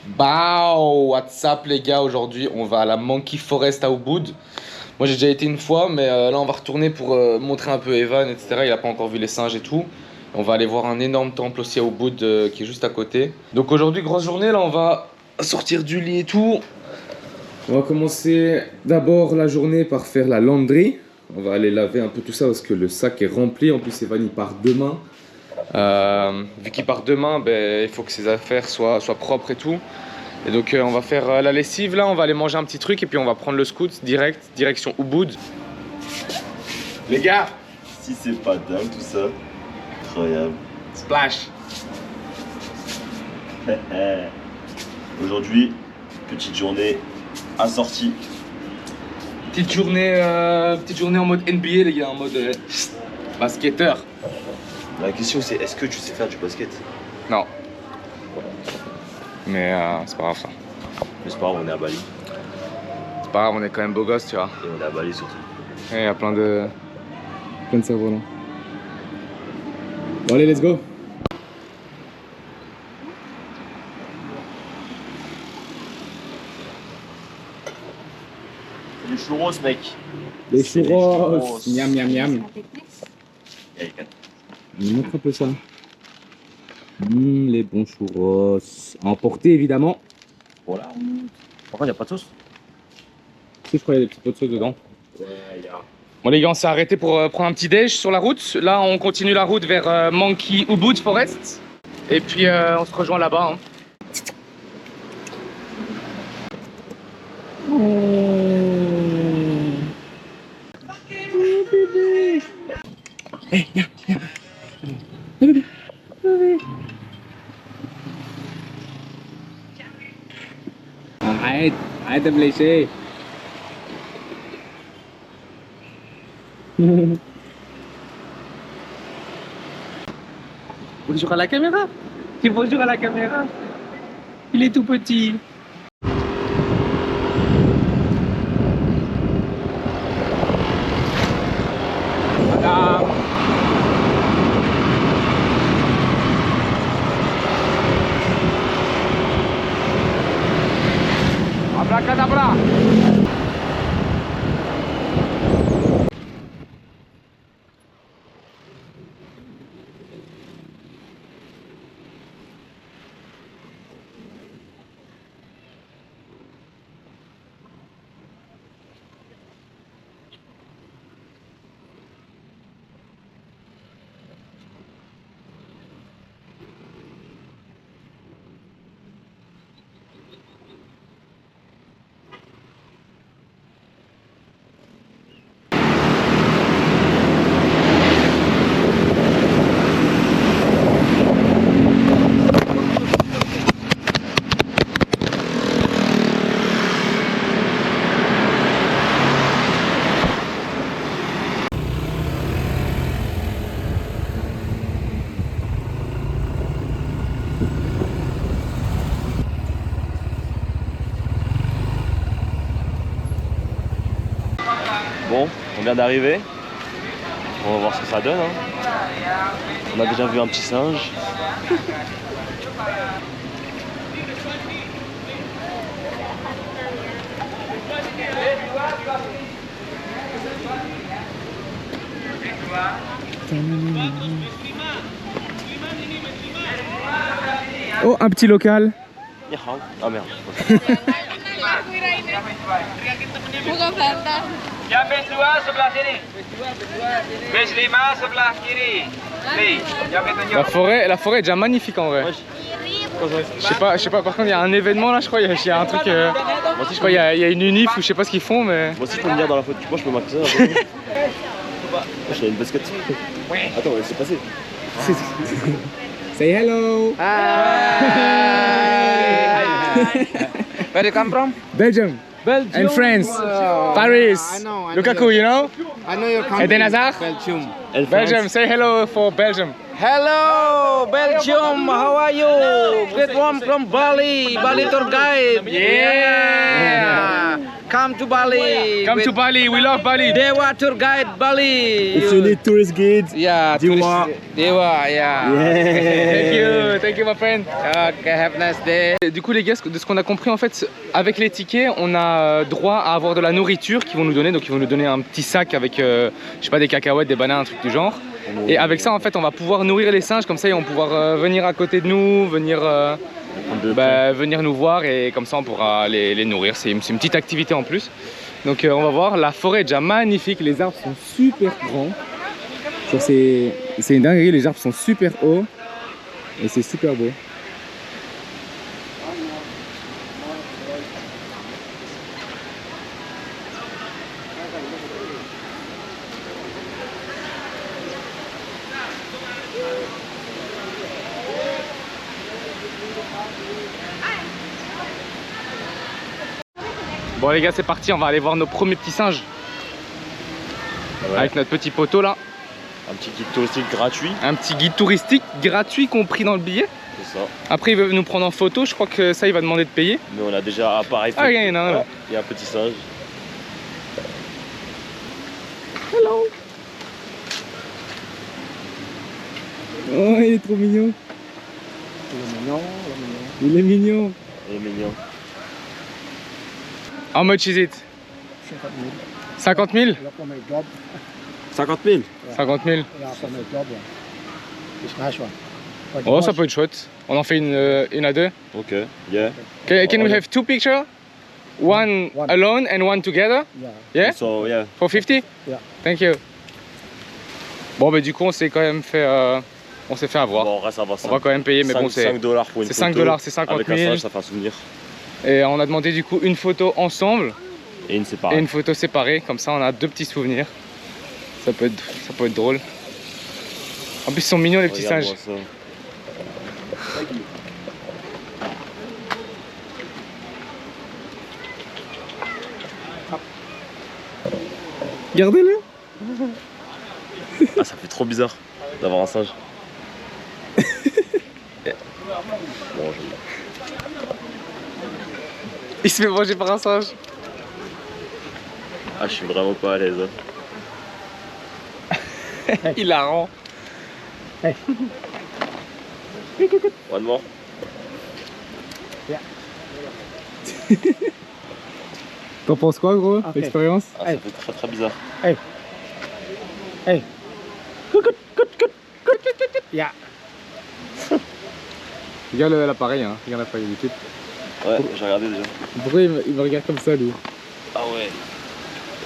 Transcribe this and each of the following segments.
Bao, what's up les gars, aujourd'hui on va à la Monkey Forest à Ubud. Moi j'ai déjà été une fois mais là on va retourner pour montrer un peu Evan etc. Il a pas encore vu les singes et tout. On va aller voir un énorme temple aussi à Ubud qui est juste à côté. Donc aujourd'hui grosse journée, là on va sortir du lit et tout. On va commencer d'abord la journée par faire la laundry. On va aller laver un peu tout ça parce que le sac est rempli. En plus Evan il part demain. Vu qu'il part demain, il faut que ses affaires soient propres et tout. Et donc on va faire la lessive là, on va aller manger un petit truc et puis on va prendre le scoot direction Ubud. Les gars, si c'est pas dingue tout ça, incroyable. Splash. Aujourd'hui, petite journée assortie. Petite journée en mode NBA les gars, en mode basketteur. La question c'est, est-ce que tu sais faire du basket? Non. Mais c'est pas grave ça. Mais c'est pas grave, on est à Bali. C'est pas grave, on est quand même beau gosse, tu vois. Et on est à Bali surtout. Et il y a plein de cerveaux là. Bon allez, let's go. Les churros mec. Les C'est churros. Miam miam miam. Montre un peu ça. Les bons churros. À emporter évidemment. Voilà. Par contre, il n'y a pas de sauce. Si, je crois qu'il y a des petits pots de sauce dedans. Ouais, il y a. Bon les gars, on s'est arrêté pour prendre un petit déj sur la route. Là, on continue la route vers Monkey Ubud Forest. Et puis on se rejoint là-bas. Hein. Hey, viens, viens. Bébé. Bébé. Arrête de me lécher. Bonjour à la caméra. Dis bonjour à la caméra. Il est tout petit. Madame. Abracadabra. Bon, on vient d'arriver. On va voir ce que ça donne. Hein. On a déjà vu un petit singe. Oh, un petit local. Ah merde. Bukan Fanta. Yang base 2 sebelah sini. Base 5 sebelah kiri. Nih, yang base 7. La forêt est déjà magnifique en vrai. Je sais pas, par contre il y a un événement là, je crois, il y a un truc, je crois il y a une unif ou je sais pas ce qu'ils font mais... Moi aussi je peux me dire dans la photo, moi je peux marquer ça. Moi j'ai une basket. Attends, c'est passé. Say hello. Hi. Where do you come from? Belgium. And France. Paris. I know Lukaku, you know? I know your country. Eden Hazard. Belgium. Belgium, say hello for Belgium. Hello, Belgium. How are you? Great one from Bali. Bali tour guide. Yeah. come to Bali. Come to Bali, we love Bali. Dewa tour guide Bali. If you need tourist guide, Yeah, Dewa. Dewa, yeah. Thank you my friend. Okay, have a nice day. Du coup les gars, de ce qu'on a compris en fait, avec les tickets, on a droit à avoir de la nourriture qu'ils vont nous donner. Donc ils vont nous donner un petit sac avec, je sais pas, des cacahuètes, des bananes, un truc du genre. Et avec ça en fait, on va pouvoir nourrir les singes, comme ça ils vont pouvoir venir à côté de nous, venir nous voir et comme ça on pourra les nourrir. C'est une petite activité en plus. Donc on va voir, la forêt est déjà magnifique, les arbres sont super grands. C'est une dinguerie, les arbres sont super hauts et c'est super beau. Bon les gars, c'est parti, on va aller voir nos premiers petits singes. Ouais. Avec notre petit poteau là. Un petit guide touristique gratuit. Un petit guide touristique gratuit compris dans le billet. C'est ça. Après il veut nous prendre en photo, je crois que ça il va demander de payer. Mais on a déjà un appareil photo. Ah il y en a un là. Il y a un petit singe. Hello. Oh il est trop mignon. Il est mignon. Il est mignon. How much is it? 50 000. 50 000. 50 000. Oh ça peut être chouette. On en fait une à deux. Ok, yeah. Can we have two pictures? One alone and one together? Yeah? So, yeah. For 50? Yeah. Thank you. Bon bah du coup on s'est quand même fait on s'est fait avoir. Bon, ça va, On va quand même payer mais bon c'est 5 $, pour une c'est photo. 5 $, c'est 50 Avec un 000. singe, ça fait un souvenir. Et on a demandé du coup une photo ensemble Et une séparée. et une photo séparée, comme ça on a deux petits souvenirs. Ça peut être drôle. En plus ils sont mignons les petits singes. Regarde-moi ça. Regardez-le. Ah, ça fait trop bizarre d'avoir un singe. Bon, Il se fait manger par un singe. Ah, je suis vraiment pas à l'aise. Hilarant. One more. T'en penses quoi gros, Ok. l'expérience? Ah, ça fait très très bizarre. Yeah. Regarde l'appareil, hein. Regarde l'appareil YouTube. Ouais, j'ai regardé déjà. Pourquoi il me regarde comme ça lui? Ah ouais.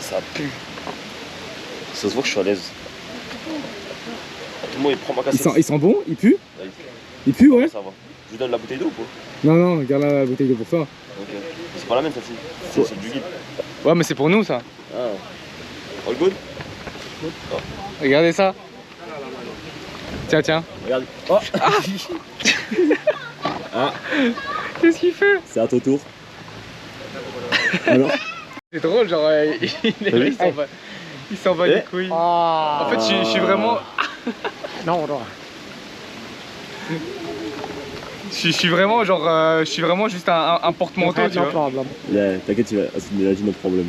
Ça pue. Ça se voit que je suis à l'aise. Tout le monde il prend ma cassette. Il sent bon? Il pue? Ouais, Il pue ouais? ça va. Je lui donne la bouteille d'eau ou pas? Non non, regarde la bouteille de pour toi. Ok. C'est pas la même celle-ci. C'est du guide. Ouais mais c'est pour nous ça. Ah. All good? Regardez ça. Tiens tiens. Regarde. Oh. Ah. Qu'est-ce qu'il fait? C'est à ton tour. Alors. C'est drôle genre il s'en va les couilles. Ah. En fait je suis vraiment... Non, non. Je suis vraiment genre je suis vraiment juste un porte-manteau tu No vois. problem. Yeah, t'inquiète, il a dit nos problèmes.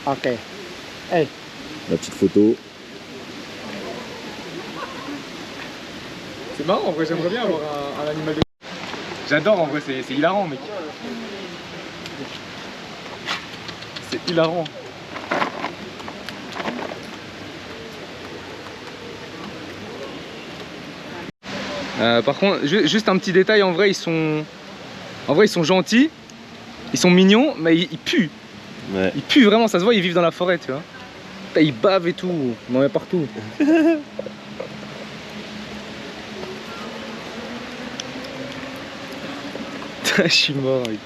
Ok. La petite photo. C'est marrant en vrai, j'aimerais bien avoir un animal de... J'adore en vrai, c'est hilarant mec. C'est hilarant. Par contre, juste un petit détail, en vrai ils sont gentils, ils sont mignons, mais ils puent. Ouais. Ils puent vraiment, ça se voit, ils vivent dans la forêt, tu vois. Putain, ils bavent et tout, on en met partout. Putain, je suis mort. Mec.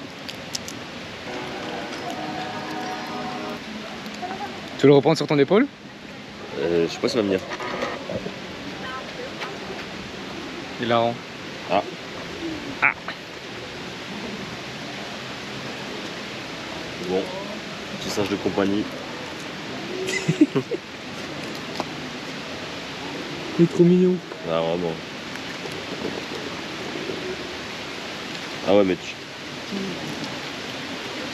Tu veux le reprendre sur ton épaule? Je sais pas si va venir. Hilarant. Ah. Ah. Bon, petit singe de compagnie. Il est trop mignon. Ah vraiment. Ah ouais mais tu...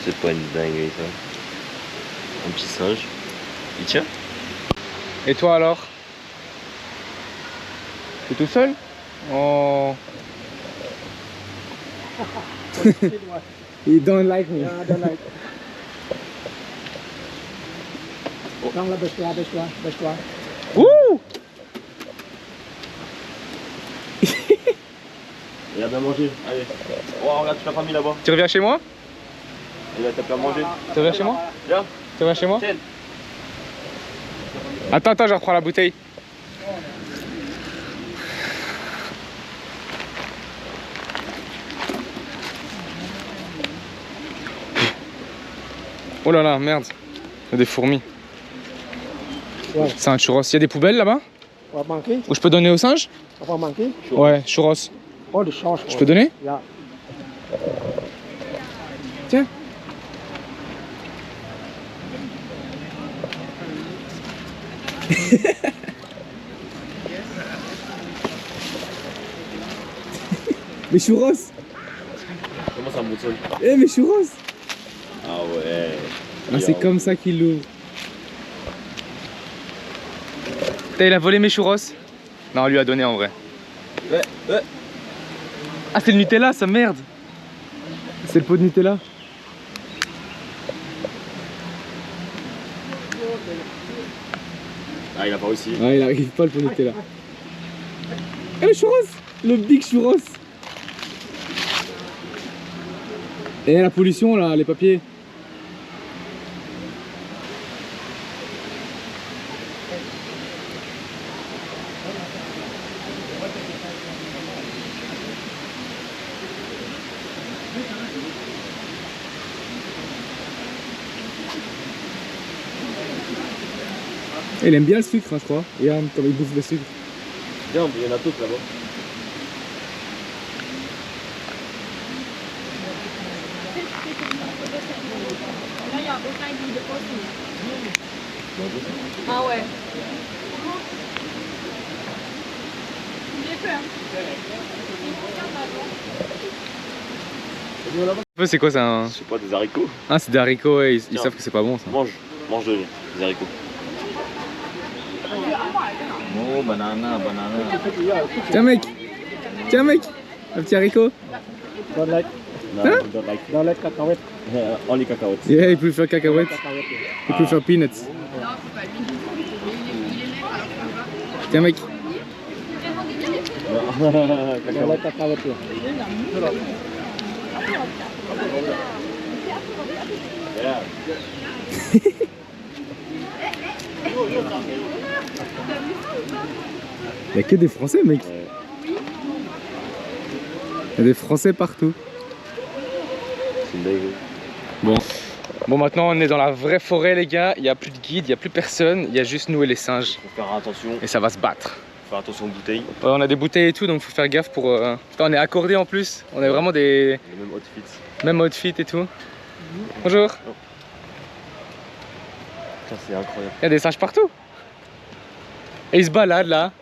C'est pas une dinguerie ça. Un petit singe. Il tient. Et toi alors? T'es tout seul? Oh. He don't like me. Yeah, I don't like. Non, là, baisse-toi, baisse-toi, baisse-toi. Wouh! Il a bien mangé. Allez. Oh, regarde, tu l'as pas mis là-bas. Tu reviens chez moi? Il a tapé à manger. Tu reviens chez moi? Viens. Tu reviens chez moi? Tiens. Attends, je reprends la bouteille. Oh là là, merde. Il y a des fourmis. Ouais. C'est un churros. Il y a des poubelles là-bas? On va manquer. Où je peux donner aux singes? On va manquer. Ouais, churros. Oh, de change. Je peux donner? Yeah. Tiens. Mais churros. Comment ça monte seul? Eh mais churros. Ah ouais. Ah, c'est comme ça qu'il l'ouvre. Putain, il a volé mes churros. Non, on lui a donné en vrai. Ah, c'est le Nutella, ça merde. C'est le pot de Nutella. Ah, il a pas réussi. Ah, il arrive pas le pot de Nutella. Eh le churros. Le big churros. Et la pollution là, les papiers. Il aime bien le sucre, hein, je crois. Regarde comme il bouffe le sucre. Viens, il y en a d'autres là-bas. Ah ouais. J'ai peur. C'est quoi ça? Je sais pas, des haricots. Ah, c'est des haricots, ouais, ils Tiens. savent que c'est pas bon ça. Mange des haricots. Oh, banana. Tiens mec. Tiens mec. Un petit haricot. Don't like. No, Huh? don't like. Don't like cacahuètes. Only cacahuètes. Yeah, il préfère cacahuètes. Cacahuètes. Il préfère peanuts. Non, c'est pas lui. Il est net alors que ça va. Tiens mec. Don't like cacahuètes. Il y a que des Français mec. Il y a des Français partout. C'est une dinguerie. Bon, maintenant on est dans la vraie forêt, les gars. Il n'y a plus de guide, il n'y a plus personne. Il y a juste nous et les singes. Faut faire attention. Et ça va se battre. Faire attention aux bouteilles. Ouais, on a des bouteilles et tout, donc faut faire gaffe pour. Putain, on est accordés en plus. On est vraiment des. Le même outfit. Même outfit et tout. Bonjour. Putain, c'est incroyable. Il y a des singes partout. Et ils se baladent là.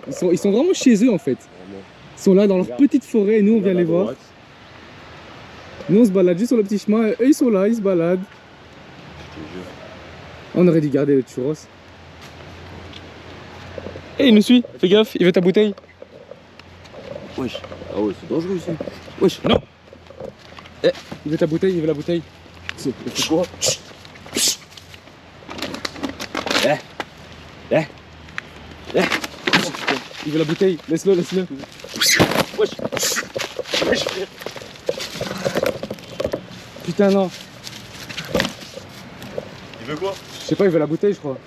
Ils sont vraiment chez eux en fait. Ils sont là dans leur petite forêt et nous on vient les voir. Nous on se balade juste sur le petit chemin, eux ils sont là, ils se baladent. On aurait dû garder le churros. Et il nous suit. Fais gaffe, il veut ta bouteille. Wesh. Ah ouais, c'est dangereux ici. Wesh. Non. Il veut ta bouteille, il veut la bouteille. C'est quoi? Il veut la bouteille, laisse-le, laisse-le. Wesh. Putain non, Il veut quoi? je sais pas, il veut la bouteille je crois.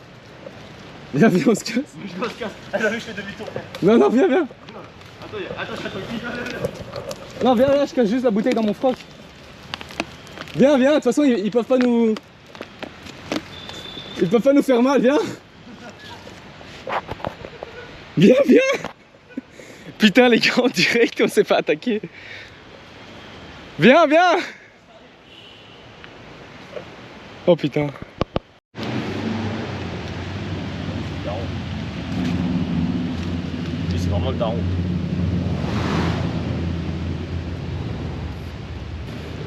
Viens, viens, on se casse. Je me casse. Ah là, je fais demi-tour. Non, non, viens, viens. Attends, je t'attends. Non, viens, viens, je cache juste la bouteille dans mon froc. Viens, viens, de toute façon ils peuvent pas nous... Ils peuvent pas nous faire mal, viens. Viens, viens. Putain, les gars, en direct, on s'est pas attaqué. Viens, viens. Oh putain. C'est vraiment le daron.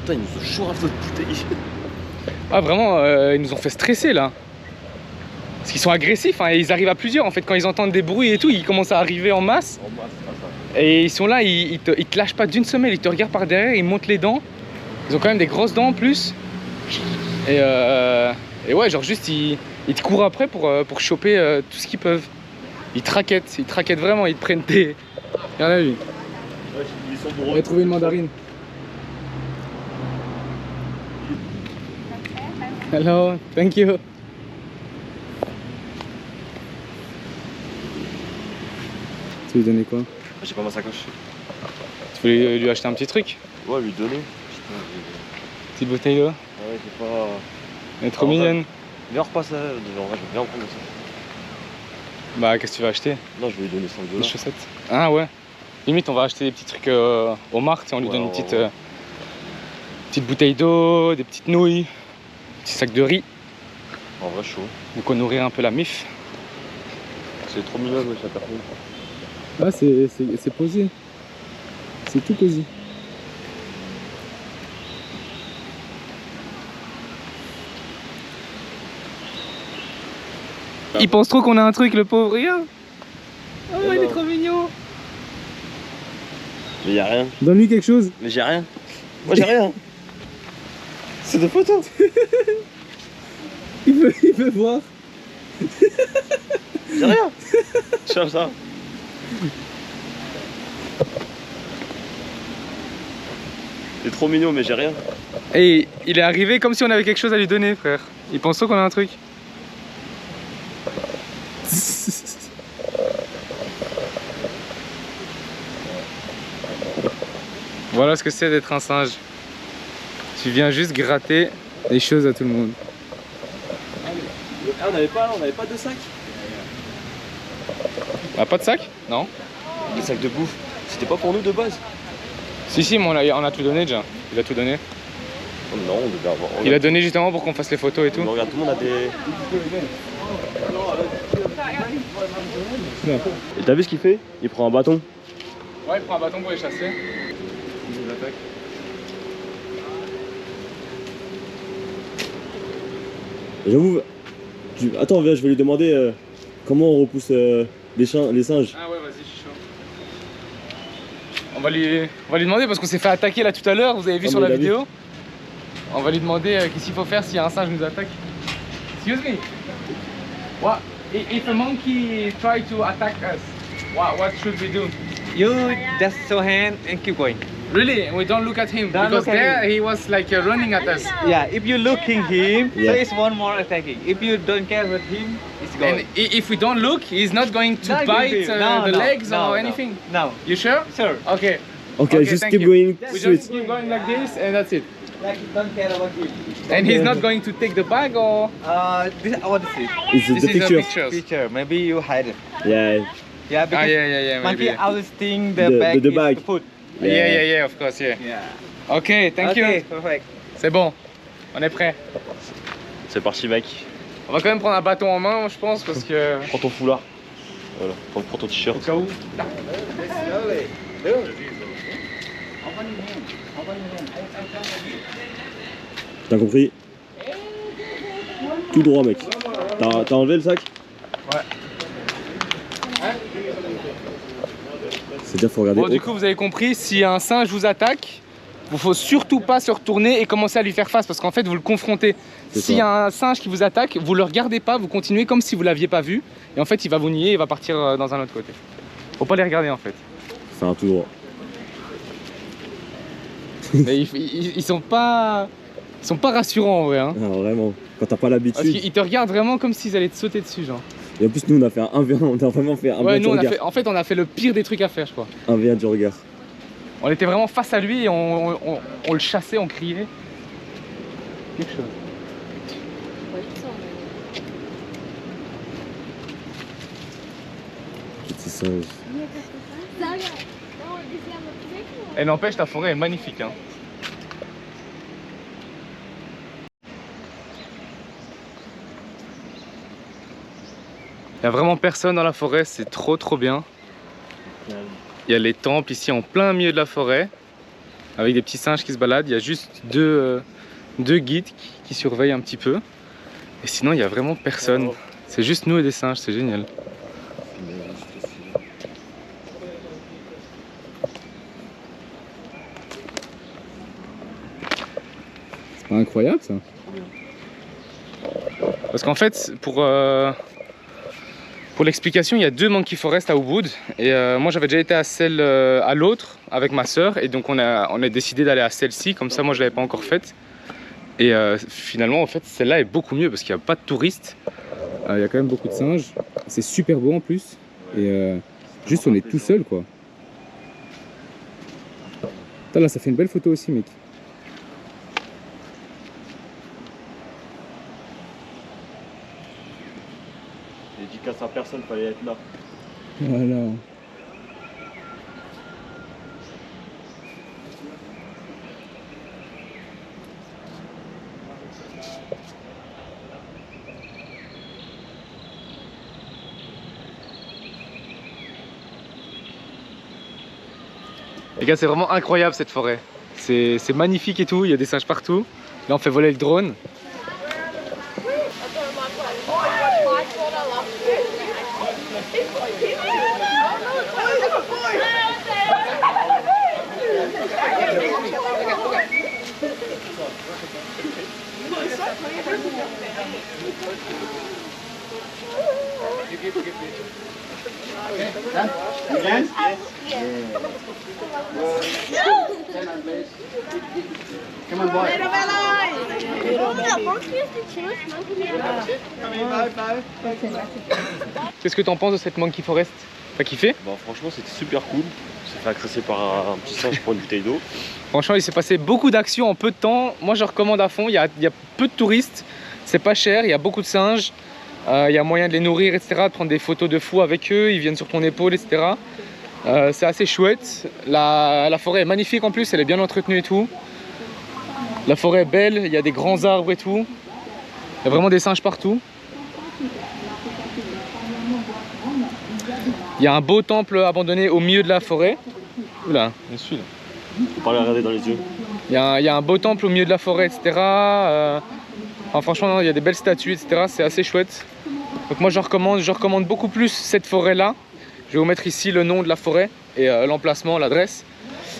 Putain, il nous a chaud un peu de bouteille. Ah vraiment, ils nous ont fait stresser là. Parce qu'ils sont agressifs, hein, et ils arrivent à plusieurs en fait. Quand ils entendent des bruits et tout, ils commencent à arriver en masse. Et ils sont là, ils te lâchent pas d'une semelle, ils te regardent par derrière, ils montent les dents. Ils ont quand même des grosses dents en plus. Et ouais, genre juste ils te courent après pour choper tout ce qu'ils peuvent. Ils te raquettent vraiment, ils te prennent des... Regarde lui. Ils sont On drôles. a trouvé une mandarine. Hello, thank you. Tu lui donnais quoi? J'ai pas ma sacoche. Tu voulais lui acheter un petit truc? Ouais, lui donner. Petite bouteille d'eau? Ouais, j'ai pas. Elle est trop Ah, ouais. mignonne. Viens, repasse ça. Genre, je vais bien prendre ça. Bah, qu'est-ce que tu vas acheter? Non, je vais lui donner 5 Des dollars. chaussettes? Ah ouais. Limite, on va acheter des petits trucs au market et on lui Ouais, donne une ouais, petite bouteille d'eau, des petites nouilles, un petit sac de riz. En vrai, chaud. Donc on nourrir un peu la mif. C'est trop mignon, ouais, chaque personne. Ah, c'est posé. C'est tout posé. Il pense trop qu'on a un truc, le pauvre, regarde. Oh, Eh il ben. est trop mignon. Mais y'a rien. Donne-lui quelque chose. Mais j'ai rien. Moi, j'ai rien. C'est des photos. Il veut voir. J'ai rien. Cherche ça. Il est trop mignon, mais j'ai rien. Et il est arrivé comme si on avait quelque chose à lui donner, frère. Il pense trop qu'on a un truc. Voilà ce que c'est d'être un singe. Tu viens juste gratter les choses à tout le monde. Ah, on avait pas de sac. On a pas de sac? Non. Des sacs de bouffe. C'était pas pour nous de base. Si, mais on a tout donné déjà. Il a tout donné. Oh non, on devait avoir. Il a donné justement pour qu'on fasse les photos et tout. Mais regarde, tout le monde a des. Et t'as vu ce qu'il fait? Il prend un bâton. Ouais, il prend un bâton pour les chasser. Il nous attaque. J'avoue. Attends, viens, je vais lui demander comment on repousse les singes. Ah ouais, vas-y, je suis chaud. On va lui demander parce qu'on s'est fait attaquer là tout à l'heure, vous avez vu Ah, sur mais la il a vidéo. On va lui demander qu'est-ce qu'il faut faire si un singe nous attaque. Excuse me. What if a monkey try to attack us? What should we do? You just show hand and keep going. Really? We don't look at him Don't because look at there him. he was like running at us. Yeah, if you looking him, Yeah. so it's one more attacking. If you don't care with him, it's And going. if we don't look, he's not going to Not bite going to. No, the no, legs no, or no. anything. No, You sure? sure. Okay. Ok, Okay, just thank keep you. going We straight. just keep going like this and that's it. Like don't care about him. And he's not going to take the bag or? This what is it? It's This the is picture. the pictures. Picture. Maybe you hide it. Yeah. Yeah, because Ah yeah, monkey maybe. always think The- the bag the is bag. the food. Yeah, of course, yeah. Yeah. Ok, thank okay, you. perfect. C'est bon, on est prêt. C'est parti, mec. On va quand même prendre un bâton en main, je pense, parce que... Prends ton foulard. Voilà, prends ton t-shirt. Au cas où. T'as compris? Tout droit, mec. T'as enlevé le sac? Ouais. C'est-à-dire, faut regarder. Bon, du coup, vous avez compris, si un singe vous attaque, il faut surtout pas se retourner et commencer à lui faire face, parce qu'en fait, vous le confrontez. C'est S'il y ça. a un singe qui vous attaque, vous le regardez pas, vous continuez comme si vous l'aviez pas vu, et en fait, il va vous nier, il va partir dans un autre côté. Faut pas les regarder, en fait. C'est un tout droit. Mais ils sont pas rassurants, en vrai, hein. Ah, vraiment. Quand t'as pas Parce l'habitude. qu'ils te regardent vraiment comme s'ils allaient te sauter dessus, genre. Et en plus, nous, on a fait un 1v1. On a vraiment fait un Ouais, 1v1 nous, du regard. on a fait le pire des trucs à faire, je crois. 1v1 du regard. On était vraiment face à lui et on le chassait, on criait. Quelque chose. Petit singe. Et n'empêche, ta forêt est magnifique, hein. Il n'y a vraiment personne dans la forêt, c'est trop bien. Il y a les temples ici en plein milieu de la forêt, avec des petits singes qui se baladent. Il y a juste deux 2 guides qui surveillent un petit peu. Et sinon, il n'y a vraiment personne. C'est juste nous et des singes, c'est génial. C'est pas incroyable ça? Parce qu'en fait, pour l'explication, il y a 2 Monkey Forest à Ubud. Et moi, j'avais déjà été à celle à l'autre avec ma soeur. Et donc, on a décidé d'aller à celle-ci. Comme ça, moi, je ne l'avais pas encore faite. Et finalement, en fait, celle-là est beaucoup mieux parce qu'il n'y a pas de touristes. Il y a quand même beaucoup de singes. C'est super beau en plus. Et juste, on est tout seul quoi. Putain, là, ça fait une belle photo aussi, mec. Dédicace à personne, fallait être là. Voilà. Les gars, c'est vraiment incroyable cette forêt. C'est magnifique et tout, il y a des singes partout. Là, on fait voler le drone. Qu'est-ce que t'en penses de cette Monkey Forest? T'as kiffé? Bah, franchement, c'était super cool. On s'est fait agresser par un petit singe pour une bouteille d'eau. Franchement, il s'est passé beaucoup d'actions en peu de temps. Moi, je recommande à fond. Il y a peu de touristes, c'est pas cher, il y a beaucoup de singes. Il y a moyen de les nourrir, etc. De prendre des photos de fou avec eux, ils viennent sur ton épaule, etc. C'est assez chouette. La forêt est magnifique en plus, elle est bien entretenue et tout. La forêt est belle, il y a des grands arbres et tout. Il y a vraiment des singes partout. Il y a un beau temple abandonné au milieu de la forêt. Oula, je suis là. Faut pas les regarder dans les yeux. Il y a un beau temple au milieu de la forêt, etc. Enfin, franchement, il y a des belles statues, etc. C'est assez chouette. Donc moi, je recommande beaucoup plus cette forêt-là. Je vais vous mettre ici le nom de la forêt et l'emplacement, l'adresse.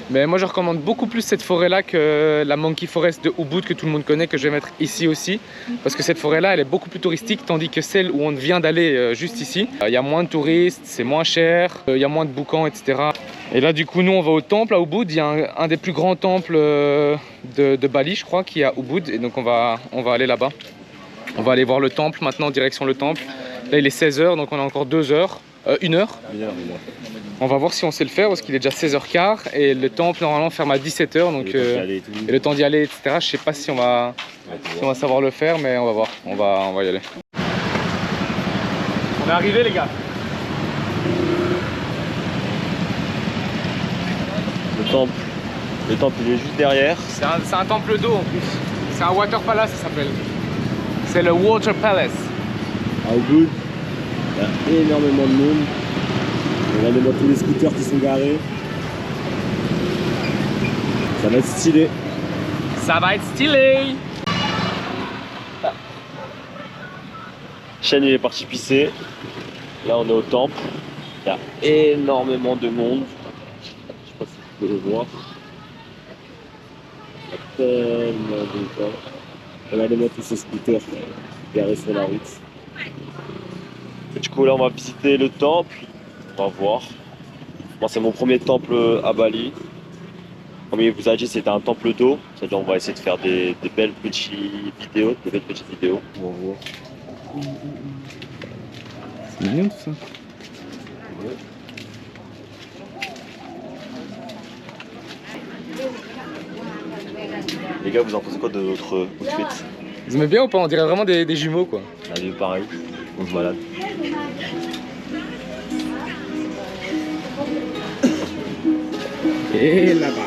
Mais moi, je recommande beaucoup plus cette forêt-là que la Monkey Forest de Ubud que tout le monde connaît, que je vais mettre ici aussi. Parce que cette forêt-là, elle est beaucoup plus touristique, tandis que celle où on vient d'aller juste ici, il y a moins de touristes, c'est moins cher, il y a moins de boucans, etc. Et là, du coup, nous, on va au temple à Ubud. Il y a un des plus grands temples de Bali, je crois, qui est à Ubud. Et donc, on va aller là-bas. On va aller voir le temple maintenant, en direction le temple. Là, il est 16 h, donc on a encore 2 heures. 1 heure. On va voir si on sait le faire parce qu'il est déjà 16h15 et le temple normalement ferme à 17 h. Donc, et le temps d'y aller, etc. Je sais pas si on va savoir le faire, mais on va voir. On va y aller. On est arrivé, les gars. Le temple il est juste derrière. C'est un temple d'eau en plus. C'est un water palace, ça s'appelle. C'est le water palace. À Ubud, il y a énormément de monde. Regardez-moi tous les scooters qui sont garés. Ça va être stylé. Ça va être stylé. Shane il est parti pisser. Là on est au temple. Il y a énormément de monde. Je sais pas si vous pouvez le voir. Il y a tellement de gens. Regardez-moi tous ces scooters garés sur la route. Et du coup là on va visiter le temple. On va voir. Moi c'est mon premier temple à Bali. Comme il vous a dit c'était un temple d'eau. C'est-à-dire on va essayer de faire des belles petites vidéos. On va voir. C'est mignon tout ça. Les gars vous en pensez quoi de notre outfit? Vous aimez bien ou pas? On dirait vraiment des jumeaux quoi. On est pareil. On se balade. Et là-bas.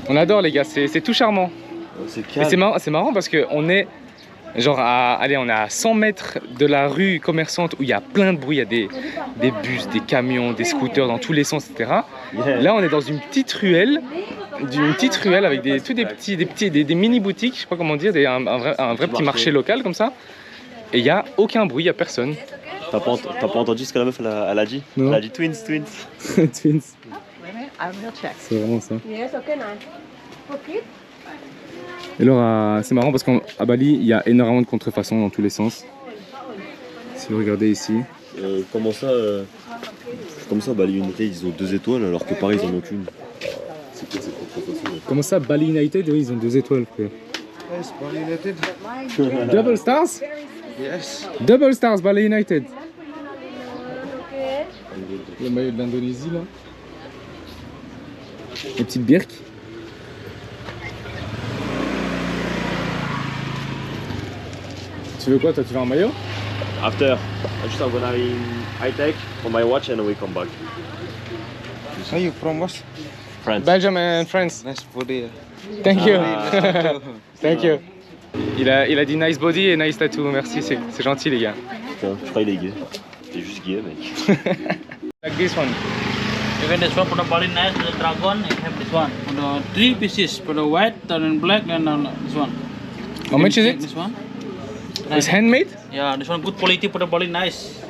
On adore les gars, c'est tout charmant. C'est Et calme. c'est marrant parce qu'on est Genre, allez, on est à 100 mètres de la rue commerçante où il y a plein de bruit. Il y a des bus, des camions, des scooters dans tous les sens, etc. Là, on est dans une petite ruelle avec des mini boutiques, je sais pas comment dire, un vrai petit marché local comme ça. Et il n'y a aucun bruit, il n'y a personne. T'as pas entendu ce que la meuf elle a dit? Non. Elle a dit twins. Twins. C'est vraiment ça. Et alors, c'est marrant parce qu'à Bali, il y a énormément de contrefaçons dans tous les sens. Si vous regardez ici. Comment ça, Bali United ils ont 2 étoiles alors que Paris ils en ont qu'une? C'est quoi cette contrefaçon? Comment ça, Bali United? Oui, ils ont 2 étoiles, frère. Yes, Bali United. Double stars? Yes. Double stars, Bali United. Le maillot de l'Indonésie, là. Les petites birques. Tu veux quoi, toi? Tu veux un maillot? After, just I'm gonna in high-tech for my watch and we come back. Are you from what? France. Belgium and France. Nice body. Thank you. Thank you. Il a dit nice body et nice tattoo. Merci, c'est gentil, les gars. Putain, je crois qu'il est gay. T'es juste gay, mec. Like this one. Even this one for the Bali nice, the dragon, I have this one. For the 3 pieces, for the white, and black, and this one. How much is it? This one. It's handmade? Yeah, this one good quality for the Bali nice.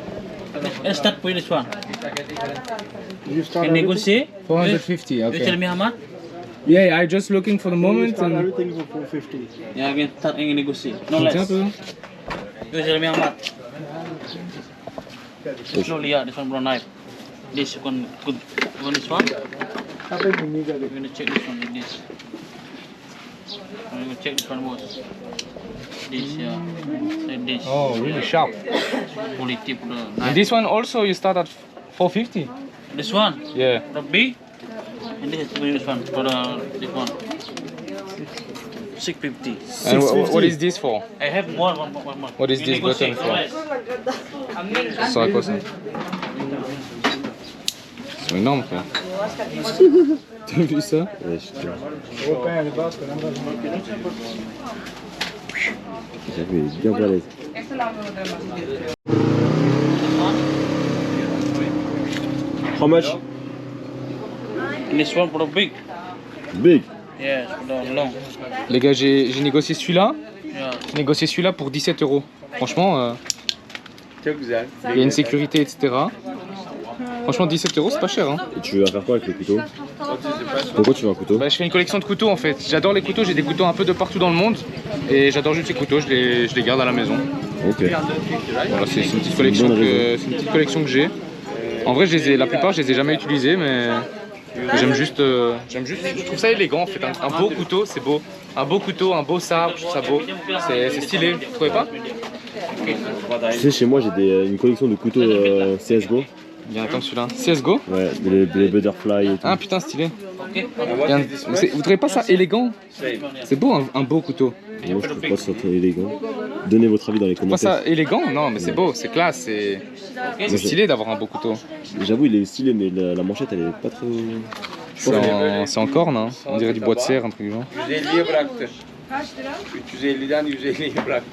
Let's start with this one. Can negotiate? 450, You tell okay. me how much? Yeah, I just looking for the moment. And... Everything for 450. Yeah, I can start and negotiate. No Tiens un less. peu. You tell me how much? Slowly, yeah, this one brown knife. This one good. You want this one? We're gonna check this one like this. We're gonna check this one, boss. This, yeah, like this. Oh, really sharp. Quality for the And knife. this one also you start at 450? This one, Yeah. the big, and this one for the this one. 650. And what is this for? I have one more. What is We this negotiate, button for? no less. Ça sert à quoi ça? Ils sont énormes, frère. T'as vu ça? Ouais, j'avais bien balèze. How much? And this one for the big. Big. Yes, for the long. Les gars, j'ai négocié celui-là. Yeah. J'ai négocié celui-là pour 17 €. Franchement, il y a une sécurité, etc. Franchement, 17 € c'est pas cher. Hein. Et tu vas faire quoi avec le couteau? Pourquoi tu veux un couteau? Bah, je fais une collection de couteaux en fait. J'adore les couteaux, j'ai des couteaux un peu de partout dans le monde. Et j'adore juste ces couteaux, je les garde à la maison. Ok. Voilà, c'est une petite collection que j'ai. En vrai, la plupart, je les ai jamais utilisés, mais j'aime juste. Je trouve ça élégant en fait. Un beau couteau, c'est beau. Un beau couteau, un beau sabre, je trouve ça beau. C'est stylé, vous trouvez pas? Tu sais, chez moi j'ai une collection de couteaux CSGO. Bien, comme celui-là. CSGO? Ouais, les butterfly et tout. Ah putain, stylé. Bien, vous trouvez pas ça élégant? C'est beau, un beau couteau. Moi je trouve pas ça très élégant. Donnez votre avis dans les Pas commentaires. ça élégant? Non, mais c'est beau, c'est classe, c'est stylé d'avoir un beau couteau. J'avoue il est stylé mais la manchette elle est pas trop... C'est en corne, hein. On dirait du bois de serre, un truc du genre. 150'ye bıraktı. 350'den 150'ye bıraktı.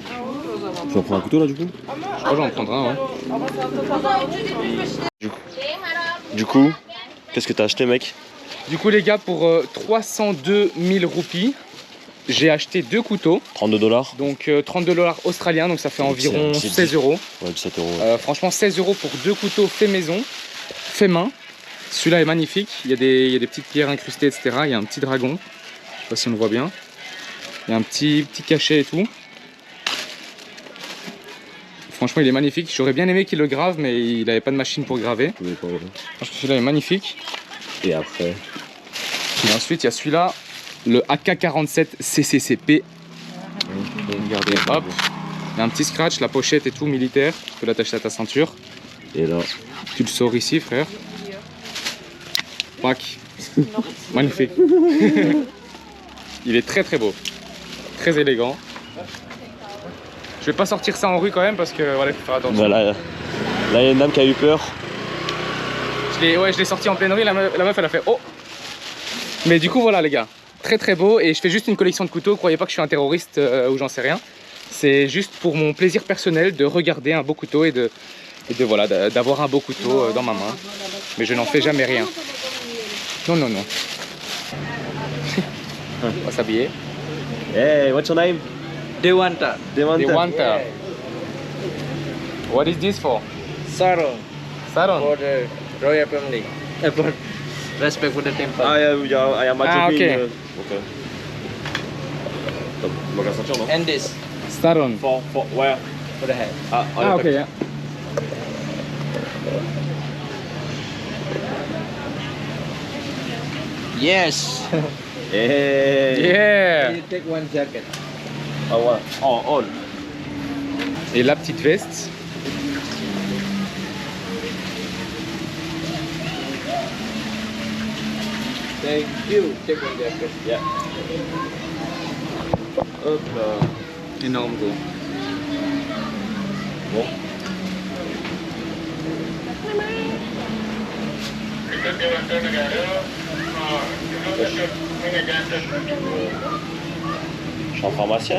Tu en prends un couteau là du coup? Je crois que j'en prendrai un, ouais. Du coup, qu'est-ce que t'as acheté mec? Du coup, les gars, pour 302 000 roupies, j'ai acheté 2 couteaux. 32 $. Donc 32 $ australiens, donc ça fait environ c'est 16 €. Ouais, 17 €. Franchement, 16 € pour 2 couteaux fait maison, fait main. Celui-là est magnifique, il y a des petites pierres incrustées, etc. Il y a un petit dragon, je sais pas si on le voit bien. Il y a un petit cachet et tout. Franchement, il est magnifique. J'aurais bien aimé qu'il le grave, mais il n'avait pas de machine pour graver. Franchement, celui-là est magnifique. Et après? Et ensuite, il y a celui-là, le AK-47 CCCP. Regardez, hop. Il y a un petit scratch, la pochette et tout, militaire. Tu peux l'attacher à ta ceinture. Et là? Tu le sors ici, frère. Pac. Magnifique. Il est très très beau. Très élégant. Je vais pas sortir ça en rue quand même parce que voilà, il faut faire attention. Voilà. Là il y a une dame qui a eu peur. Je l'ai sorti en pleine rue, la meuf elle a fait oh. Mais du coup voilà les gars, très très beau et je fais juste une collection de couteaux, croyez pas que je suis un terroriste ou j'en sais rien. C'est juste pour mon plaisir personnel de regarder un beau couteau et voilà, d'avoir un beau couteau dans ma main. Mais je n'en fais jamais rien. Non, non, non. On va s'habiller. Hey, what's your name? Dewanta. Dewanta. What is this for? Sarong. Sarong. For the royal family. For respect for the temple. Ah, I am Ah, okay. Ok. T'as pas qu'à ceinture, non? And this Sarong. For where? for the head. Ah, Ah, ok. Yeah. Yes. Hey. Yeah. You take one jacket. Ah ouais. Oh, all. Et la petite veste. Thank you. Take one jacket. Yeah. Hop là. Énorme gros. Bon. Je suis en pharmacien.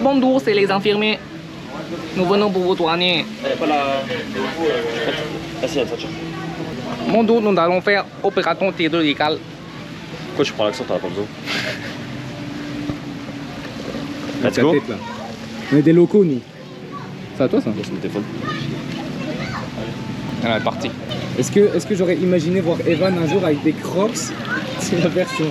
Bonjour, c'est les infirmiers. Nous venons pour vous soigner. Elle est pas là. Ah si, il y a une ceinture. Bonjour, nous allons faire opération chirurgicale. Pourquoi tu prends l'accent, t'en as pas besoin? Let's Ta go. tête, là. On est des locaux, nous. C'est à toi, ça? C'est mon téléphone. Elle est partie. Est-ce que j'aurais imaginé voir Evan un jour avec des crocs? C'est la version.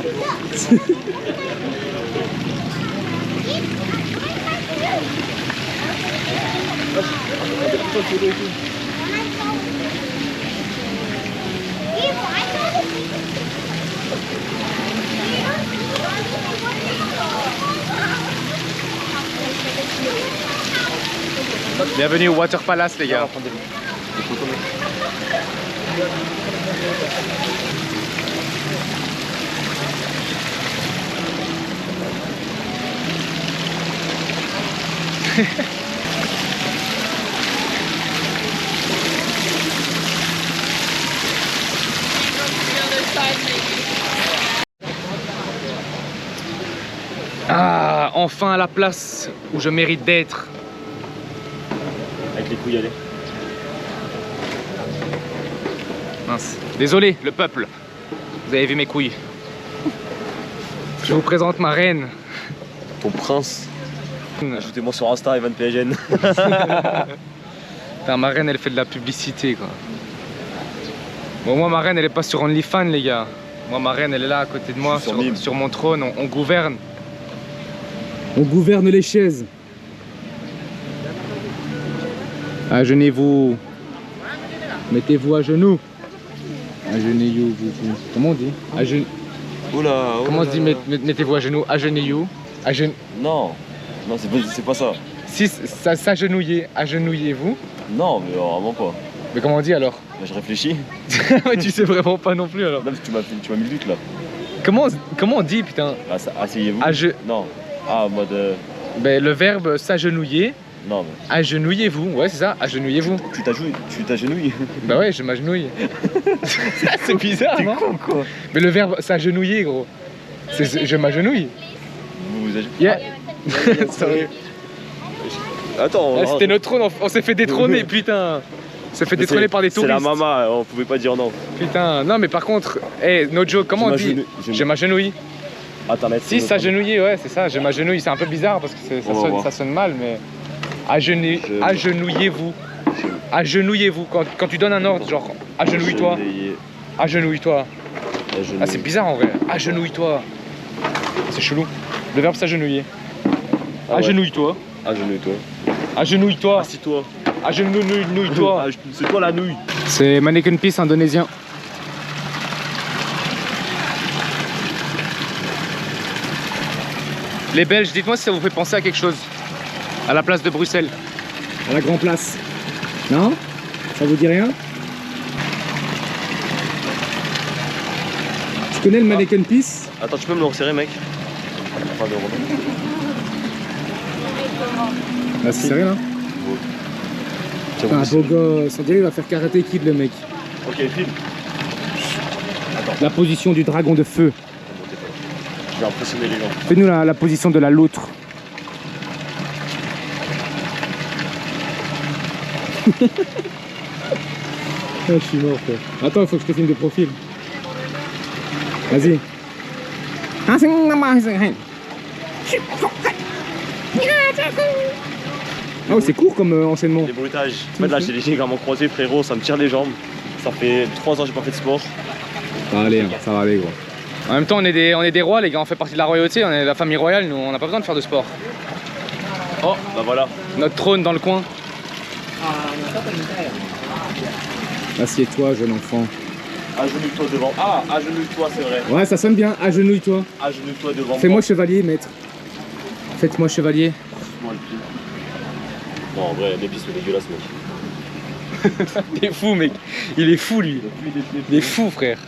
Bienvenue au Water Palace, les gars. Ah, enfin la place où je mérite d'être. Avec les couilles, allez. Mince. Désolé, le peuple. Vous avez vu mes couilles. Je vous présente ma reine. Ton prince. Ajoutez-moi sur Insta, Evan PGN. Putain, ma reine, elle fait de la publicité, quoi. Bon, moi, ma reine, elle est pas sur OnlyFans, les gars. Moi, ma reine, elle est là à côté de moi, Je suis sur Mime. sur mon trône. On gouverne. On gouverne les chaises. Agenez-vous. Mettez-vous à genoux. Agenez-vous. Comment on dit Oula, Comment on se dit mettez-vous à genoux? Agenez-vous. Non, non, c'est pas ça. Si, s'agenouiller. Agenouillez-vous. Non, mais vraiment pas. Mais comment on dit alors? Bah, je réfléchis. Ouais, tu sais vraiment pas non plus alors. Non, parce que tu m'as mis le doute là. Comment on dit, putain? Ah, asseyez-vous. Non. Ah, en mode. Ben, le verbe s'agenouiller. Non, mais. Agenouillez-vous, ouais, c'est ça, agenouillez-vous. Tu t'agenouilles. Bah ouais, je m'agenouille. C'est bizarre, non? Quoi? Mais le verbe s'agenouiller, gros. C'est je m'agenouille. Vous vous Yeah. Sorry. Attends, Ah, c'était notre trône, on s'est fait détrôner, putain. On s'est fait détrôner par des touristes. C'est la mama, on pouvait pas dire non. Putain, non mais par contre, hey, no joke, comment on dit? Je m'agenouille. Attends, mais Si, s'agenouiller, ouais, c'est ça, je m'agenouille. C'est un peu bizarre parce que ça sonne mal, mais. Agenouillez-vous. Agenouillez-vous. Quand tu donnes un ordre, genre, agenouille-toi. Agenouille-toi. Ah, c'est bizarre en vrai. Agenouille-toi. C'est chelou. Le verbe s'agenouiller. Ah ouais. Agenouille-toi. Agenouille-toi. Agenouille-toi. Assis-toi. Agenouille-toi. C'est toi la nouille. C'est Mannequin Peace indonésien. Les Belges, dites-moi si ça vous fait penser à quelque chose. À la place de Bruxelles. À la Grand Place. Non? Ça vous dit rien? Tu connais le Mannequin Peace? Attends, tu peux me le resserrer, mec? Là, c'est sérieux là? Putain, un beau gosse. On dirait qu'il va faire Karate Kid, le mec. Ok, file. La position du dragon de feu. Je vais impressionner les gens. Fais-nous la position de la loutre. Ah, je suis mort, frère. Attends, il faut que je te filme de profil. Vas-y. Oh, c'est court comme enchaînement. Les bruitages. En fait, là, j'ai les égarements croisés, frérot, ça me tire les jambes. Ça fait 3 ans que j'ai pas fait de sport. Ça va aller, hein, ça va aller, gros. En même temps, on est des rois, les gars, on fait partie de la royauté, on est de la famille royale, nous, on n'a pas besoin de faire de sport. Oh, bah voilà. Notre trône dans le coin. Assieds-toi, jeune enfant. Agenouille-toi devant. Ah, agenouille-toi, c'est vrai. Ouais, ça sonne bien, agenouille-toi. Agenouille-toi devant. Fais-moi chevalier, maître. Faites-moi chevalier. Moi le pied. Non, en vrai, l'épice, c'est dégueulasse, mec. Il est fou, mec. Il est fou, lui. Il est fou, frère.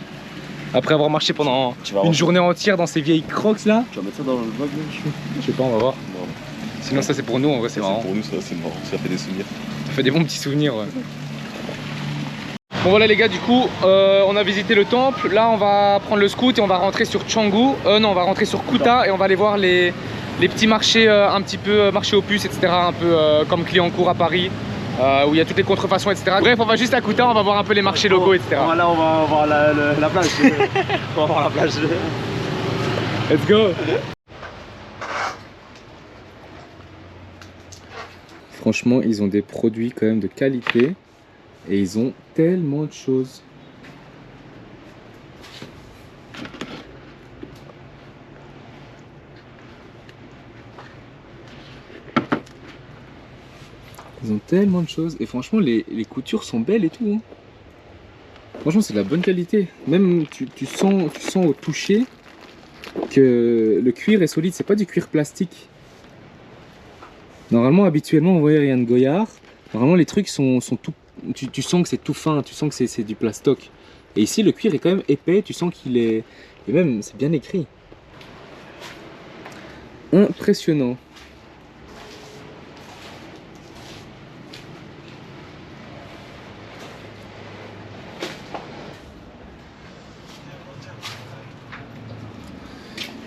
Après avoir marché pendant une journée entière dans ces vieilles crocs là. Tu vas mettre ça dans le vlog, mec? Je sais pas, on va voir. Non. Sinon, ça c'est pour nous, en vrai, c'est marrant. Pour nous, ça, c'est marrant. Ça fait des souvenirs. Ça fait des bons petits souvenirs, ouais. Bon voilà les gars, du coup on a visité le temple. Là on va prendre le scoot et on va rentrer sur Canggu. Non, on va rentrer sur Kuta et on va aller voir les petits marchés un petit peu marché aux puces, etc. Un peu comme Clignancourt à Paris, où il y a toutes les contrefaçons, etc. Bref, on va juste à Kuta, on va voir un peu les marchés locaux, etc. Là on va voir la plage. On va voir la plage. Let's go. Franchement, ils ont des produits quand même de qualité. Et ils ont tellement de choses. Ils ont tellement de choses. Et franchement, les coutures sont belles et tout. Hein. Franchement, c'est de la bonne qualité. Même, tu sens au toucher que le cuir est solide. C'est pas du cuir plastique. Normalement, habituellement, on voyait rien de Goyard. Normalement, les trucs sont tout... Tu sens que c'est tout fin, tu sens que c'est du plastoc. Et ici, le cuir est quand même épais, tu sens qu'il est... Et même, c'est bien écrit. Impressionnant.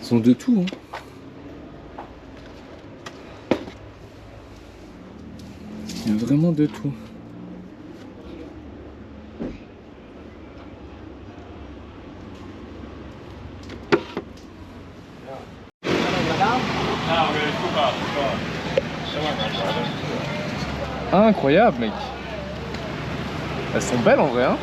Ils ont de tout, hein. Il y a vraiment de tout. Incroyable, mec. Elles sont belles en vrai, hein.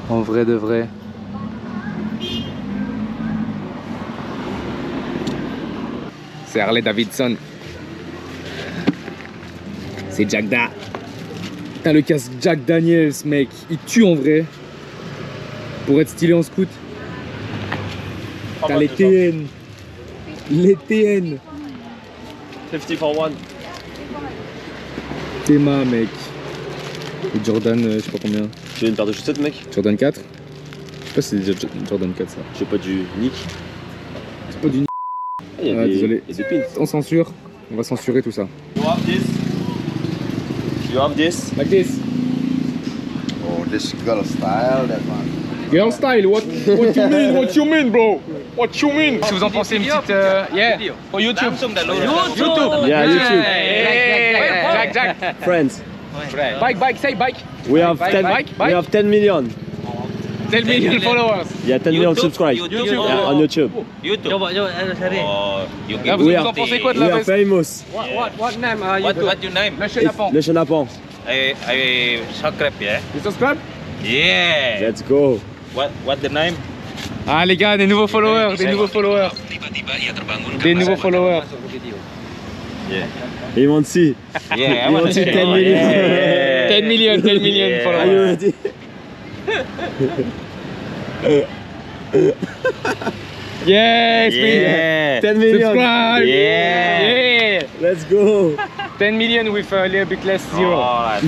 En vrai de vrai. C'est Harley Davidson. C'est Jack Da. Putain, le casque Jack Daniels, mec. Il tue en vrai. Pour être stylé en scout. T'as les TN. Les TN. 50 for 1. Théma, mec. Et Jordan, je sais pas combien. Tu veux une paire de chaussettes, mec? Jordan 4. Je sais pas si c'est Jordan 4 ça. J'ai pas du Nick. C'est pas du Nick. Désolé. Il y a des pins. On censure. On va censurer tout ça. You have this. You have this. Like this. Oh, this girl style, that one. Girl style, what you mean? What you mean, bro? What you mean? Si vous en pensez une petite, yeah, for YouTube. YouTube. Yeah, YouTube. Hey, Jack. Friends. Bike, say bike. We have Bike, 10. bike, We have 10 million. 10 million followers. Yeah, 10 million subscribers. YouTube. Yeah, on YouTube. Coba cari. Là, vous en pensez quoi de We la are veste? famous. What name are you? What your name? Le chenapan. Le Chenapan. I subscribe yeah. You subscribe? Yeah. Let's go. What the name? Ah les gars, des nouveaux followers, des nouveaux followers. Des nouveaux followers. He wants to see. Yeah, He wants to see 10 million. 10 million Are you followers. ready? Yes, Yeah. 10 million. subscribe. Yeah. Yeah. Let's go. 10 million with a little bit less zero. Alright.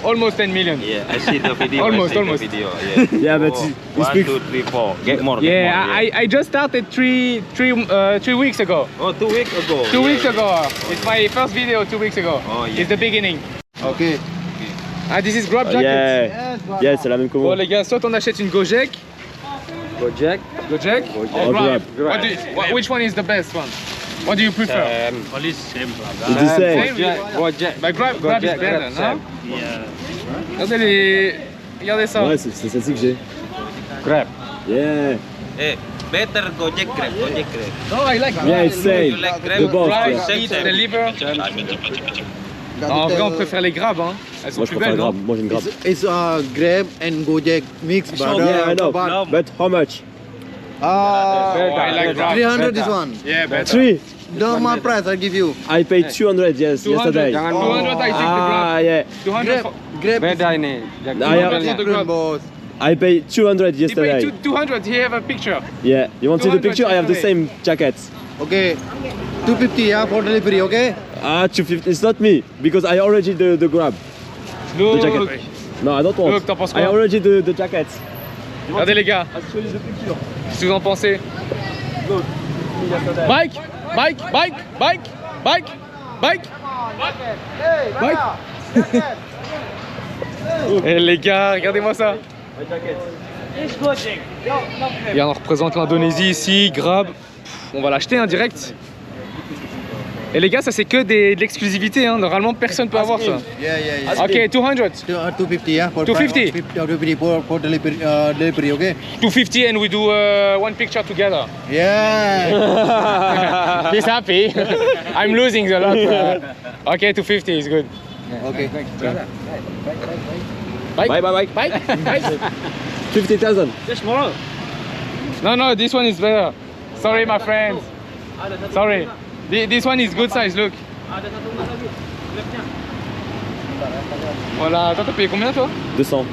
Almost 10 million. Yeah, I see the video. Almost, I see almost. The video. Yeah. Yeah, but Oh, you 1, speak. 2, 3, 4. Get more. Yeah, get more, I just started three weeks ago. Oh, 2 weeks ago. 2 weeks ago. It's my first video 2 weeks ago. Oh, yeah. It's the beginning. Ok. Ah, this is grab jacket. Yeah, c'est la même que Bon moi. les gars, soit on achète une Gojek. Gojek. Gojek or Or Grab. Grab. Which one is the best one? What do you prefer? All is same brother. It's the same. Gojek. But Grab is Gojek, better, Grab, non? Yeah. Regardez ça. Ouais, c'est celle-ci que j'ai. Grab. Yeah. Eh, better Gojek Grab. Gojek Grab. No, I like Grab. Yeah, it's same. You like Grab? The both. Grab, Yeah. eat, deliver. En vrai, on préfère les Grab, hein. Elles sont Moi, je plus préfère belles, Grab. non? Moi, j'ai une Grab. It's Grab and Gojek mix, brother. Yeah, I know. But how much? I like Grab. 300 this one. Yeah, better. 3. Normal price I give you. I paid 200 yesterday. 200 I take the Ah, Grab. yeah. 200 for... Grab is I have, different, boss. I paid 200 He paid yesterday. 200, he have a picture. Yeah. You want to see the 200 picture? I have the yesterday. same jacket. Okay. 250 yeah, for delivery, okay? Ah, 250. It's not me because I already the grab. Look. jacket. No, I don't want. Look, t'en penses quoi? I already the jacket. Regardez les gars. I'll show you the picture. Qu'est-ce que vous en pensez? Bike! Bike! Bike! Bike! Bike! Bike! Bike! Et les gars, regardez-moi ça! Et on représente l'Indonésie ici, Grab. On va l'acheter en direct. Et les gars, ça c'est que de l'exclusivité, hein. Normalement personne peut avoir ça. Yeah, yeah, yeah. Ok, 200. 250 yeah, for 250. 250 for delivery, okay? 250 and we do one picture together. Yeah. He's happy. I'm losing a lot. Okay, 250 is good. Okay. Bike? Bye, bye, bye. Bike? Bike? 50,000. No, this one is better. Sorry, my friends. Sorry. This one is good size, look. Voilà, toi t'as payé combien toi? 200.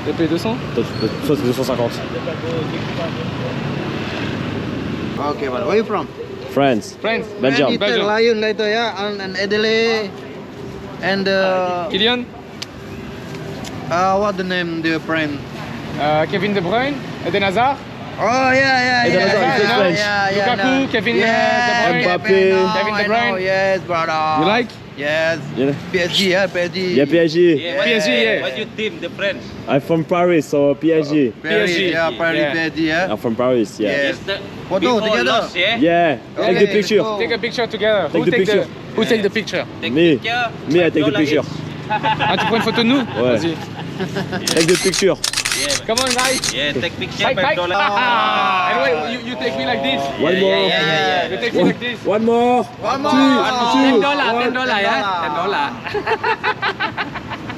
T'as payé 200? Toi, c'est 250. Okay, man. Where you from? France. Friends? Belgium. Little Belgium. Lion later, yeah, and Adelaide, and Kylian? what the name, the friend? Kevin De Bruyne? Eden Hazard? Oh yeah, Eden Hazard, he's yeah, French. yeah, Lukaku, no. Kevin Yeah, De Bruyne? Mbappé. Kevin De I know, Bruyne? yes, brother. You like? Yes. Yeah. PSG, yeah, PSG. Yeah, PSG. Yeah, PSG, yeah. What you team, the friends? I'm from Paris, so PSG. Paris, PSG, yeah, Paris, yeah. PSG, yeah. I'm from Paris, yeah. Yes. The Photo before together. loss, yeah? Yeah, take Okay, the picture. let's go. Take a picture together. Take the picture. Who take the picture? Take Me. picture. Me, I take the $5 picture. each. Ah, tu prends une photo de nous? Ouais. Vas-y. Take the picture. Come on, guys. Yeah, take picture. Bike, bike. $5. Anyway, you take me like this. One more. You take me like this. One more. One more. $10, yeah?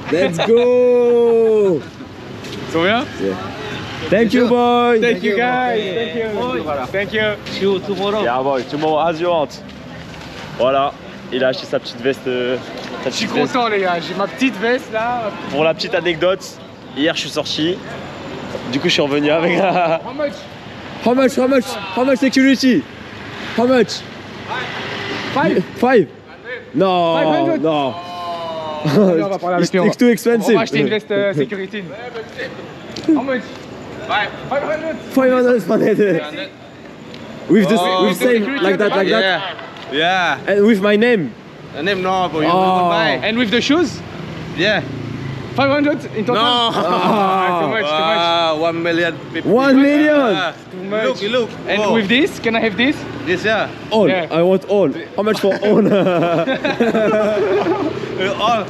$10. Let's go. So bien? Thank you, boy. Thank you guys. Thank you. Thank you. See you tomorrow. Yeah, boy. Tomorrow as you want. Voilà. Il a acheté sa petite veste. Je suis content les gars, j'ai ma petite veste là. Pour la petite anecdote, hier je suis sorti. Du coup, je suis revenu avec. How much? How much security? How much? 5? No, 500? no. On va parler avec lui, It's too on expensive. va acheter une veste sécurité. How much? 500 with the with same like that. Yeah. And with my name. The name no, but you Oh. buy. And with the shoes? Yeah. 500 in total? No. Too much. 1 million. 1 million. Too much. Look. And Oh. with this, can I have this? This, yeah. All. Yeah. I want all. How much for all? All,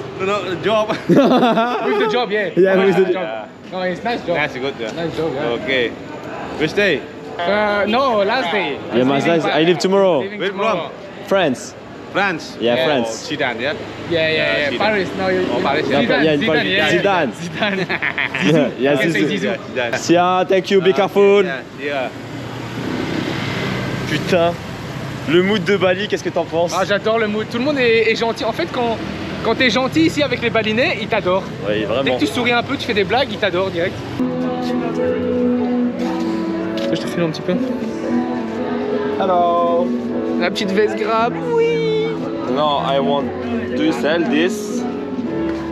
job. With the job, yeah. Yeah, with the job. No, it's nice job. That's good, yeah. Nice job, yeah. Okay. Which day? No, last day. Yeah, my size. I leave tomorrow. Leaving Where tomorrow. France. France. Yeah, Yeah. France. Zidane, yeah? Yeah. Zidane. Paris. No, you. Paris, Zidane, yeah. Zidane, yeah. Zidane. Zidane. Yeah, Can say Zizou. Zizou. Zidane. Sia, thank you, be careful. Yeah. Putain. Le mood de Bali, qu'est-ce que t'en penses? Ah, j'adore le mood. Tout le monde est gentil. En fait, quand t'es gentil ici avec les Balinais, ils t'adorent. Oui, Dès vraiment. que tu souris un peu, tu fais des blagues, ils t'adorent direct. Je te filme un petit peu. Hello. La petite veste Grab, oui. No, I want. Do you sell this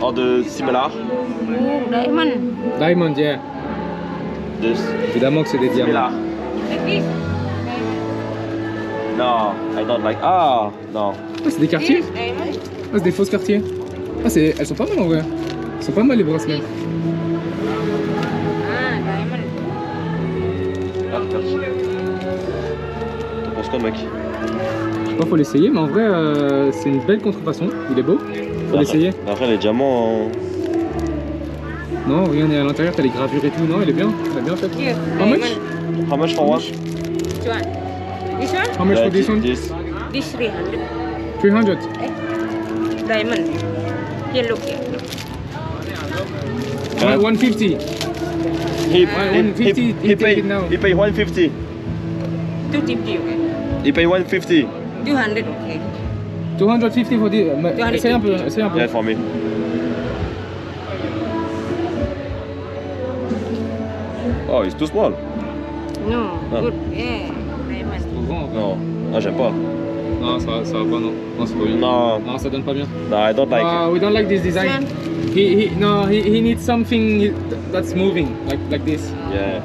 or the similar? Oh, diamond. Diamond, yeah. This Évidemment que c'est des diamants. similar. Like this. No, I don't like. Ah, no. Ah, c'est des quartiers? Yes, diamond. Ah, c'est des fausses quartiers. Ah, elles sont pas mal en vrai. Elles sont pas mal les bracelets. Ah, diamond. Ah, merci. T'en penses quoi, mec? Je sais pas, faut l'essayer, mais en vrai, c'est une belle contrefaçon. Il est beau. Faut l'essayer. Après, les diamants. Non, regarde, à l'intérieur, t'as les gravures et tout. Non, il est bien. Il est bien fait. Here, How much? diamond. How much for one? Which one? This one? How much for this one? This. This 300. 300. Diamond. Here, look here. 150. He, 150, he take it now. He pay 150. 250, okay. He pay 150. 200, okay. 250 for this. Essaye un peu, essaye un peu. Yeah, for me. Oh, it's too small. No, Ah. good. Yeah, diamond. Trop grand. Non. Ah, j'aime pas. Non, ça va pas, non. Non, c'est pas bien. Non. Non, ça donne pas bien. No, I don't like it. We don't like this design. He needs something that's moving, like this. Yeah.